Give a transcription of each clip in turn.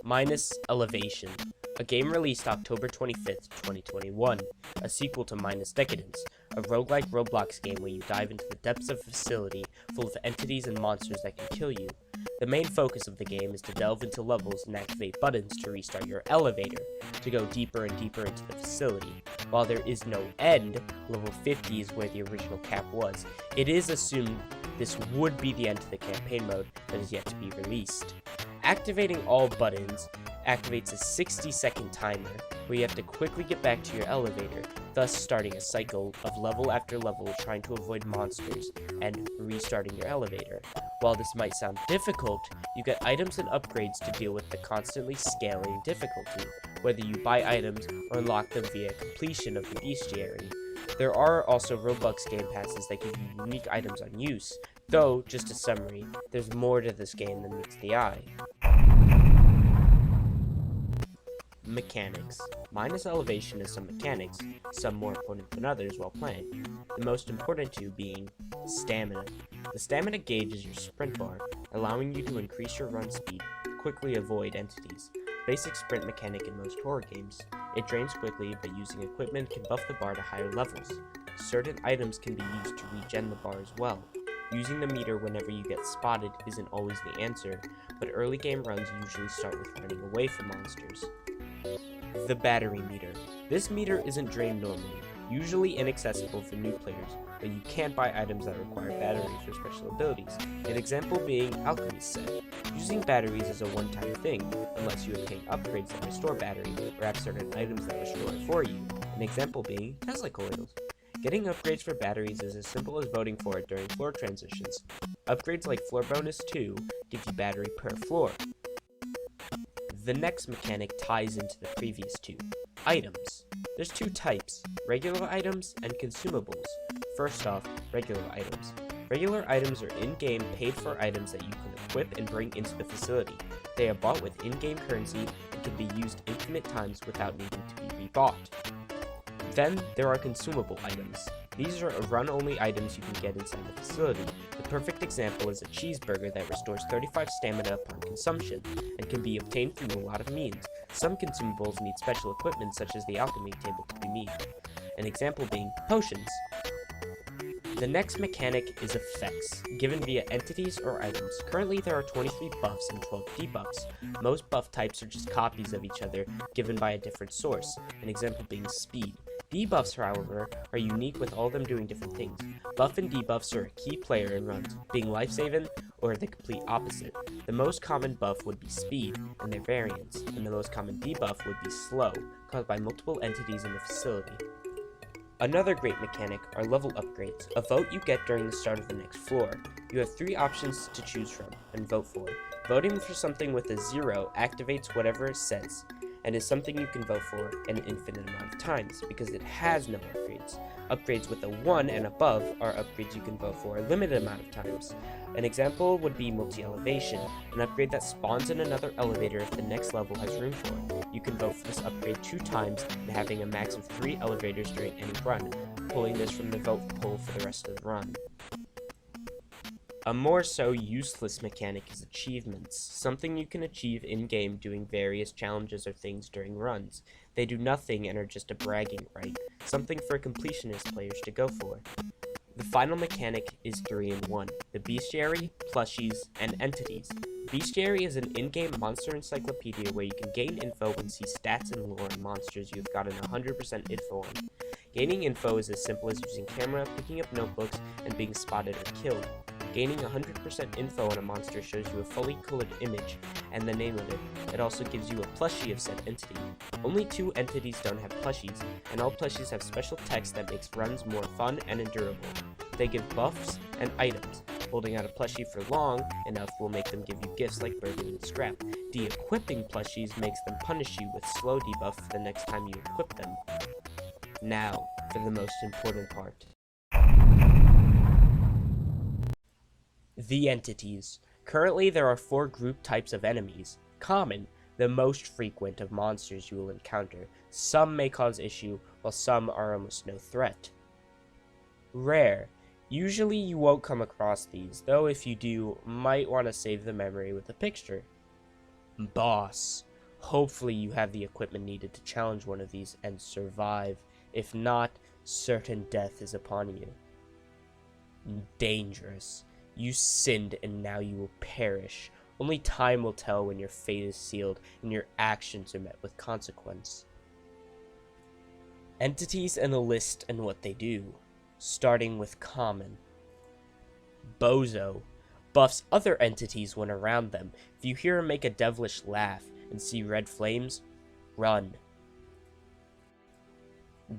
Minus Elevation, a game released October 25th, 2021, a sequel to Minus Decadence, a roguelike Roblox game where you dive into the depths of a facility full of entities and monsters that can kill you. The main focus of the game is to delve into levels and activate buttons to restart your elevator, to go deeper and deeper into the facility. While there is no end, level 50 is where the original cap was. It is assumed this would be the end to the campaign mode that is yet to be released. Activating all buttons activates a 60-second timer where you have to quickly get back to your elevator, thus starting a cycle of level after level trying to avoid monsters and restarting your elevator. While this might sound difficult, you get items and upgrades to deal with the constantly scaling difficulty, whether you buy items or unlock them via completion of the bestiary. There are also Robux game passes that give you unique items on use, though, just a summary, there's more to this game than meets the eye. Mechanics. Minus Elevation has some mechanics, some more important than others while playing. The most important two being stamina. The stamina gauge is your sprint bar, allowing you to increase your run speed to quickly avoid entities. Basic sprint mechanic in most horror games. It drains quickly, but using equipment can buff the bar to higher levels. Certain items can be used to regen the bar as well. Using the meter whenever you get spotted isn't always the answer, but early game runs usually start with running away from monsters. The battery meter. This meter isn't drained normally, usually inaccessible for new players, but you can buy items that require batteries for special abilities, an example being Alchemy Set. Using batteries is a one-time thing, unless you obtain upgrades that restore battery, or have certain items that restore it for you, an example being Tesla coils. Getting upgrades for batteries is as simple as voting for it during floor transitions. Upgrades like Floor Bonus 2 give you battery per floor. The next mechanic ties into the previous two. Items. There's two types, regular items and consumables. First off, regular items. Regular items are in-game paid-for items that you can equip and bring into the facility. They are bought with in-game currency and can be used infinite times without needing to be rebought. Then, there are consumable items. These are run-only items you can get inside the facility. The perfect example is a cheeseburger that restores 35 stamina upon consumption, and can be obtained through a lot of means. Some consumables need special equipment such as the alchemy table to be made, an example being potions. The next mechanic is effects, given via entities or items. Currently there are 23 buffs and 12 debuffs. Most buff types are just copies of each other, given by a different source, an example being speed. Debuffs, however, are unique with all of them doing different things. Buff and debuffs are a key player in runs, being life-saving or the complete opposite. The most common buff would be speed and their variants, and the most common debuff would be slow, caused by multiple entities in the facility. Another great mechanic are level upgrades, a vote you get during the start of the next floor. You have 3 options to choose from and vote for. Voting for something with a 0 activates whatever it says, and is something you can vote for an infinite amount of times, because it has no upgrades. Upgrades with a 1 and above are upgrades you can vote for a limited amount of times. An example would be multi-elevation, an upgrade that spawns in another elevator if the next level has room for it. You can vote for this upgrade 2 times and having a max of 3 elevators during any run, pulling this from the vote pool for the rest of the run. A more so useless mechanic is achievements, something you can achieve in-game doing various challenges or things during runs. They do nothing and are just a bragging right, something for completionist players to go for. The final mechanic is 3-in-1, the bestiary, plushies, and entities. Bestiary is an in-game monster encyclopedia where you can gain info and see stats and lore on monsters you've gotten 100% info on. Gaining info is as simple as using camera, picking up notebooks, and being spotted or killed. Gaining 100% info on a monster shows you a fully colored image and the name of it. It also gives you a plushie of said entity. Only 2 entities don't have plushies, and all plushies have special text that makes runs more fun and endurable. They give buffs and items. Holding out a plushie for long enough will make them give you gifts like burger and scrap. De-equipping plushies makes them punish you with slow debuff the next time you equip them. Now, for the most important part. The entities. Currently, there are 4 group types of enemies. Common, the most frequent of monsters you will encounter. Some may cause issue, while some are almost no threat. Rare. Usually you won't come across these, though if you do, might want to save the memory with a picture. Boss. Hopefully you have the equipment needed to challenge one of these and survive. If not, certain death is upon you. Dangerous. You sinned and now you will perish. Only time will tell when your fate is sealed and your actions are met with consequence. Entities and a list and what they do. Starting with common. Bozo. Buffs other entities when around them. If you hear him make a devilish laugh and see red flames, run.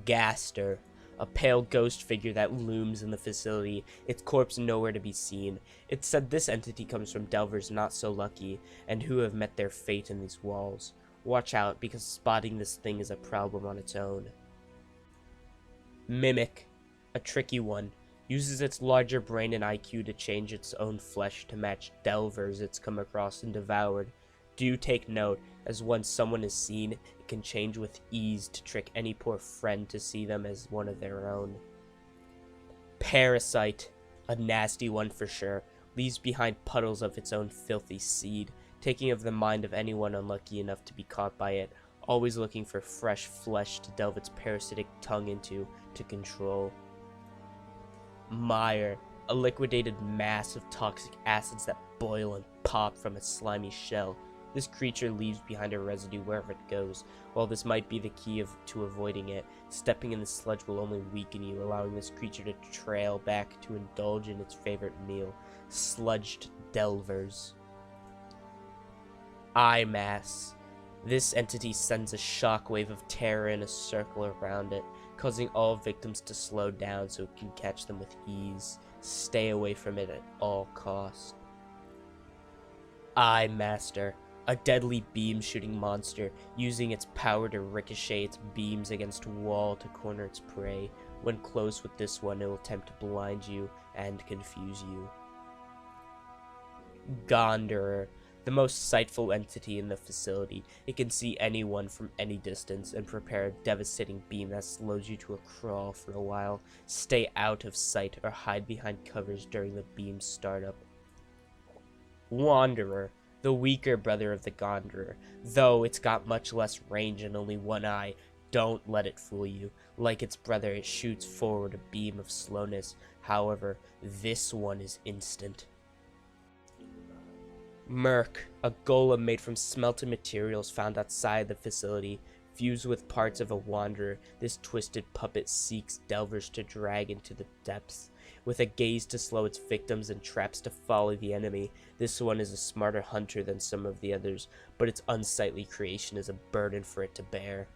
Gaster. A pale ghost figure that looms in the facility, its corpse nowhere to be seen. It's said this entity comes from delvers not so lucky, and who have met their fate in these walls. Watch out, because spotting this thing is a problem on its own. Mimic. A tricky one. Uses its larger brain and IQ to change its own flesh to match delvers it's come across and devoured. Do take note, as once someone is seen, it can change with ease to trick any poor friend to see them as one of their own. Parasite. A nasty one for sure. Leaves behind puddles of its own filthy seed, taking of the mind of anyone unlucky enough to be caught by it, always looking for fresh flesh to delve its parasitic tongue into to control. Mire. A liquidated mass of toxic acids that boil and pop from its slimy shell. This creature leaves behind a residue wherever it goes. While this might be the key to avoiding it, stepping in the sludge will only weaken you, allowing this creature to trail back to indulge in its favorite meal, sludged delvers. Eye mass. This entity sends a shockwave of terror in a circle around it, causing all victims to slow down so it can catch them with ease. Stay away from it at all costs. Eye Master. A deadly beam-shooting monster, using its power to ricochet its beams against a wall to corner its prey. When close with this one, it will attempt to blind you and confuse you. Gondorer. The most sightful entity in the facility. It can see anyone from any distance and prepare a devastating beam that slows you to a crawl for a while. Stay out of sight or hide behind covers during the beam's startup. Wanderer. The weaker brother of the Gondorer. Though it's got much less range and only one eye, don't let it fool you. Like its brother, it shoots forward a beam of slowness. However, this one is instant. Merc, a golem made from smelted materials found outside the facility. Fused with parts of a wanderer, this twisted puppet seeks delvers to drag into the depths. With a gaze to slow its victims and traps to follow the enemy, this one is a smarter hunter than some of the others, but its unsightly creation is a burden for it to bear.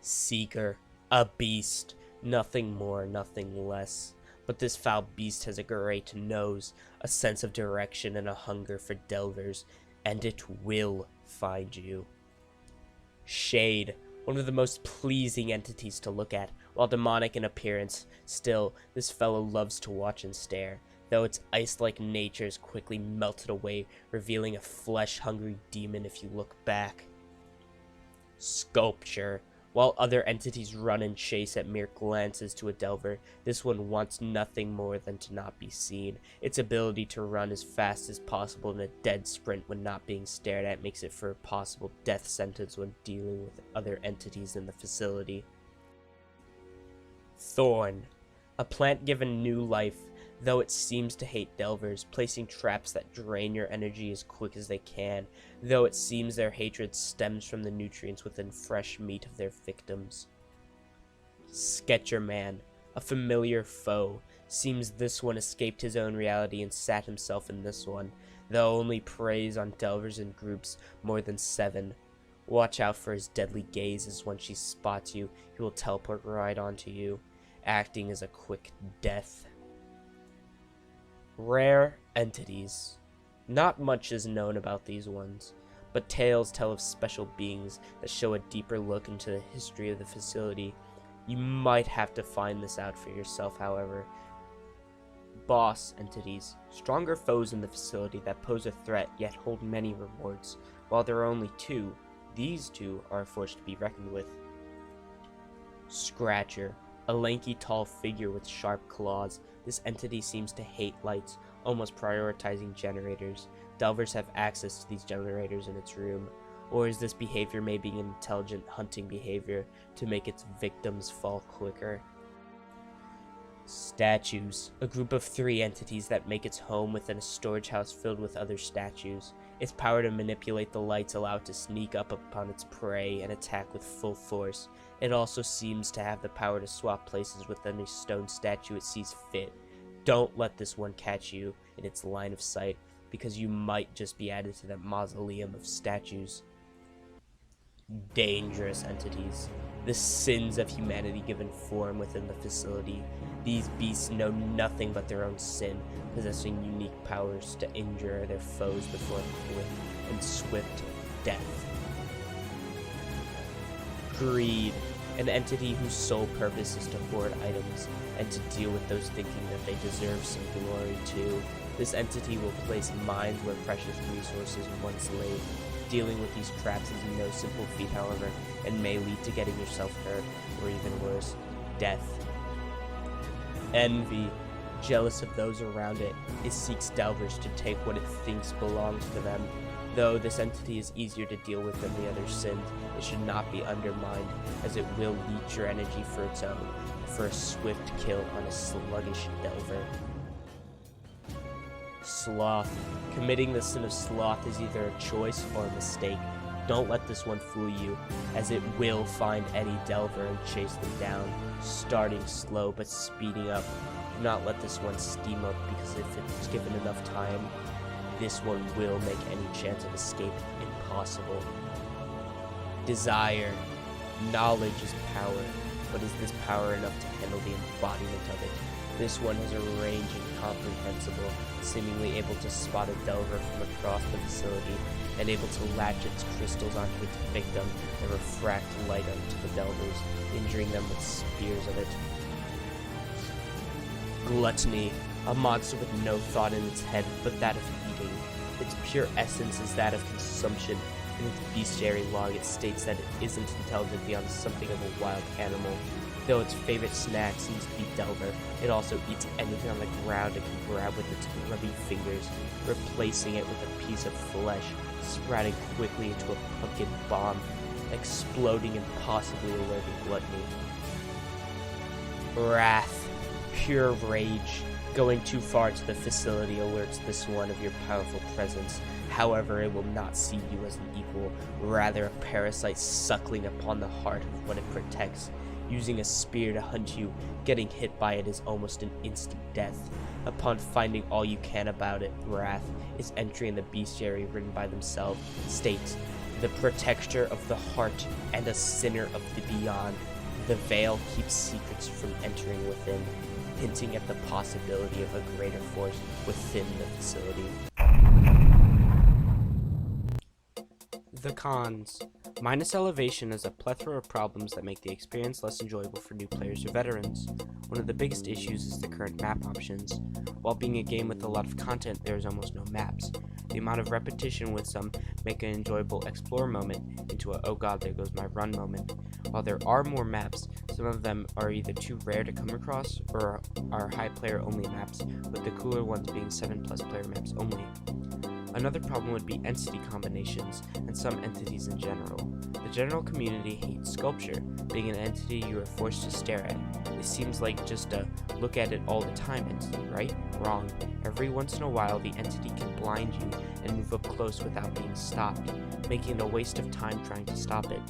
Seeker, a beast, nothing more, nothing less. But this foul beast has a great nose, a sense of direction, and a hunger for delvers, and it will find you. Shade, one of the most pleasing entities to look at. While demonic in appearance, still, this fellow loves to watch and stare, though its ice-like nature is quickly melted away, revealing a flesh-hungry demon if you look back. Sculpture. While other entities run and chase at mere glances to a delver, this one wants nothing more than to not be seen. Its ability to run as fast as possible in a dead sprint when not being stared at makes it for a possible death sentence when dealing with other entities in the facility. Thorn. A plant given new life, though it seems to hate delvers, placing traps that drain your energy as quick as they can, though it seems their hatred stems from the nutrients within fresh meat of their victims. Sketcherman, a familiar foe, seems this one escaped his own reality and sat himself in this one, though only preys on delvers in groups more than 7. Watch out for his deadly gaze, as when she spots you, he will teleport right onto you, acting as a quick death. Rare entities. Not much is known about these ones, but tales tell of special beings that show a deeper look into the history of the facility. You might have to find this out for yourself, however. Boss entities. Stronger foes in the facility that pose a threat yet hold many rewards. While there are only 2, these 2 are a force to be reckoned with. Scratcher. A lanky tall figure with sharp claws. This entity seems to hate lights, almost prioritizing generators. Delvers have access to these generators in its room. Or is this behavior maybe an intelligent hunting behavior to make its victims fall quicker? Statues, a group of 3 entities that make its home within a storage house filled with other statues. Its power to manipulate the lights allow it to sneak up upon its prey and attack with full force. It also seems to have the power to swap places with any stone statue it sees fit. Don't let this one catch you in its line of sight, because you might just be added to that mausoleum of statues. Dangerous entities, the sins of humanity given form within the facility. These beasts know nothing but their own sin, possessing unique powers to injure their foes before a quick and swift death. Greed, an entity whose sole purpose is to hoard items and to deal with those thinking that they deserve some glory too. This entity will place mines where precious resources once lay. Dealing with these traps is no simple feat, however, and may lead to getting yourself hurt, or even worse, death. Envy, jealous of those around it, it seeks delvers to take what it thinks belongs to them. Though this entity is easier to deal with than the other sins, it should not be undermined, as it will leech your energy for its own, for a swift kill on a sluggish delver. Sloth. Committing the sin of sloth is either a choice or a mistake. Don't let this one fool you, as it will find any delver and chase them down, starting slow but speeding up. Do not let this one steam up, because if it's given enough time, this one will make any chance of escape impossible. Desire. Knowledge is power, but is this power enough to handle the embodiment of it? This one has a range incomprehensible, seemingly able to spot a delver from across the facility, and able to latch its crystals onto its victim and refract light onto the delvers, injuring them with spears of it. Gluttony, a monster with no thought in its head but that of eating. Its pure essence is that of consumption. In its bestiary log, it states that it isn't intelligent beyond something of a wild animal. Though its favorite snack seems to be delver, it also eats anything on the ground it can grab with its grubby fingers, replacing it with a piece of flesh, sprouting quickly into a pumpkin bomb, exploding and possibly alerting gluttony. Wrath, pure rage. Going too far to the facility alerts this one of your powerful presence. However, it will not see you as an equal, rather a parasite suckling upon the heart of what it protects. Using a spear to hunt you, getting hit by it is almost an instant death. Upon finding all you can about it, Wrath, its entry in the bestiary written by themselves, states, the protector of the heart and a sinner of the beyond. The veil keeps secrets from entering within, hinting at the possibility of a greater force within the facility. The cons. Minus elevation has a plethora of problems that make the experience less enjoyable for new players or veterans. One of the biggest issues is the current map options. While being a game with a lot of content, there is almost no maps. The amount of repetition with some make an enjoyable explore moment into a oh god there goes my run moment. While there are more maps, some of them are either too rare to come across or are high player only maps, with the cooler ones being 7+ player maps only. Another problem would be entity combinations, and some entities in general. The general community hates sculpture, being an entity you are forced to stare at. It seems like just a look at it all the time entity, right? Wrong. Every once in a while, the entity can blind you and move up close without being stopped, making it a waste of time trying to stop it.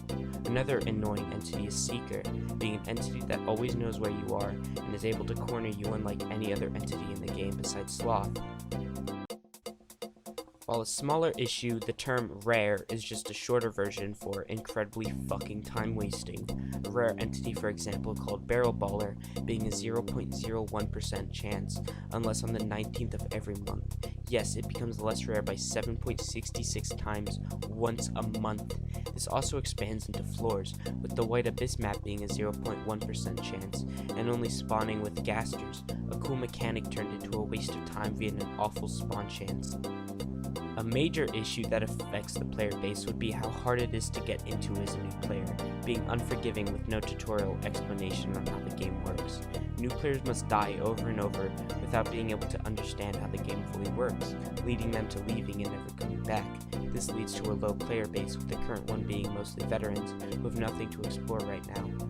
Another annoying entity is Seeker, being an entity that always knows where you are and is able to corner you unlike any other entity in the game besides Sloth. While a smaller issue, the term rare is just a shorter version for incredibly fucking time wasting. A rare entity, for example, called Barrel Baller, being a 0.01% chance, unless on the 19th of every month. Yes, it becomes less rare by 7.66 times once a month. This also expands into floors, with the White Abyss map being a 0.1% chance, and only spawning with Gasters, a cool mechanic turned into a waste of time via an awful spawn chance. A major issue that affects the player base would be how hard it is to get into as a new player, being unforgiving with no tutorial explanation on how the game works. New players must die over and over without being able to understand how the game fully works, leading them to leaving and never coming back. This leads to a low player base, with the current one being mostly veterans who have nothing to explore right now.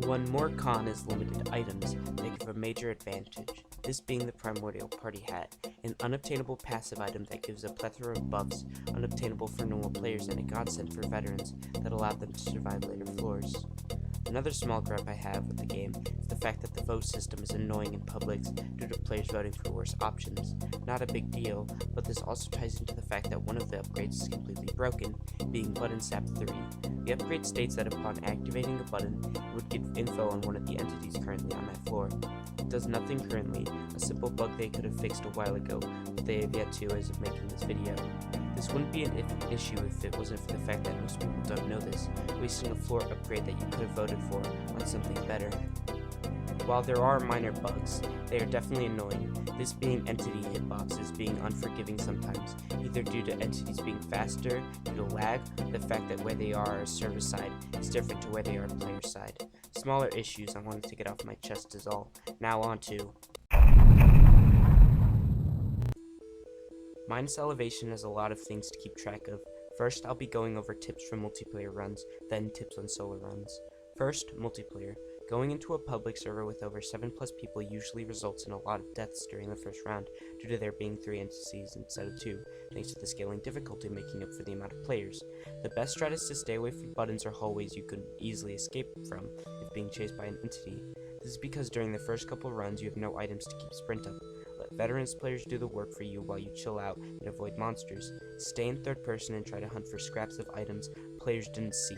One more con is limited items. They give a major advantage, this being the Primordial Party Hat, an unobtainable passive item that gives a plethora of buffs, unobtainable for normal players and a godsend for veterans that allow them to survive later floors. Another small gripe I have with the game is the fact that the vote system is annoying in publics due to players voting for worse options. Not a big deal, but this also ties into the fact that one of the upgrades is completely broken, being Button Sap 3. The upgrade states that upon activating a button, it would give info on one of the entities currently on that floor. It does nothing currently, a simple bug they could have fixed a while ago, but they have yet to as of making this video. This wouldn't be an issue if it wasn't for the fact that most people don't know this, wasting a floor upgrade that you could have voted for on something better. While there are minor bugs, they are definitely annoying, this being entity hitboxes being unforgiving sometimes, either due to entities being faster, due to lag, or the fact that where they are server side is different to where they are player side. Smaller issues I wanted to get off my chest is all. Now on to Minus Elevation has a lot of things to keep track of. First, I'll be going over tips for multiplayer runs, then tips on solo runs. First, multiplayer. Going into a public server with over 7+ people usually results in a lot of deaths during the first round, due to there being 3 entities instead of 2, thanks to the scaling difficulty making up for the amount of players. The best strat is to stay away from buttons or hallways you could easily escape from if being chased by an entity. This is because during the first couple runs you have no items to keep sprint up. Let veterans players do the work for you while you chill out and avoid monsters. Stay in third person and try to hunt for scraps of items players didn't see.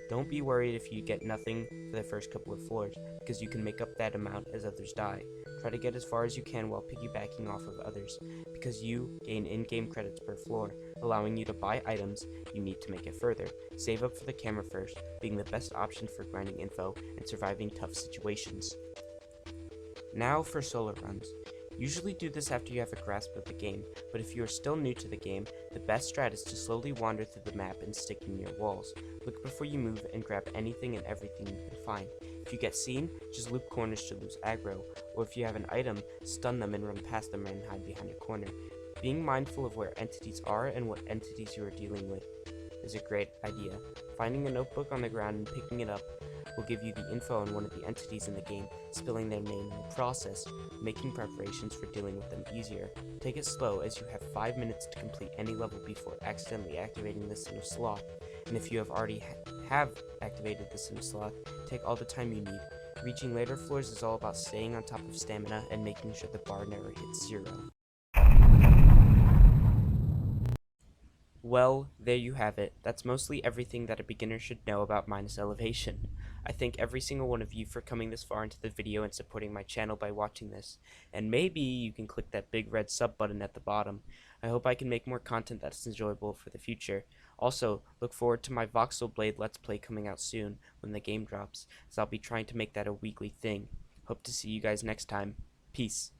Don't be worried if you get nothing for the first couple of floors, because you can make up that amount as others die. Try to get as far as you can while piggybacking off of others, because you gain in-game credits per floor, allowing you to buy items you need to make it further. Save up for the camera first, being the best option for grinding info and surviving tough situations. Now for solo runs. Usually do this after you have a grasp of the game, but if you are still new to the game, the best strat is to slowly wander through the map and stick near walls. Look before you move and grab anything and everything you can find. If you get seen, just loop corners to lose aggro, or if you have an item, stun them and run past them and hide behind a corner. Being mindful of where entities are and what entities you are dealing with is a great idea. Finding a notebook on the ground and picking it up will give you the info on one of the entities in the game, spilling their name in the process, making preparations for dealing with them easier. Take it slow, as you have 5 minutes to complete any level before accidentally activating the Sin of Sloth, and if you have already have activated the Sin of Sloth, take all the time you need. Reaching later floors is all about staying on top of stamina and making sure the bar never hits 0. Well, there you have it. That's mostly everything that a beginner should know about Minus Elevation. I thank every single one of you for coming this far into the video and supporting my channel by watching this. And maybe you can click that big red sub button at the bottom. I hope I can make more content that's enjoyable for the future. Also, look forward to my Voxel Blade Let's Play coming out soon when the game drops, as I'll be trying to make that a weekly thing. Hope to see you guys next time. Peace.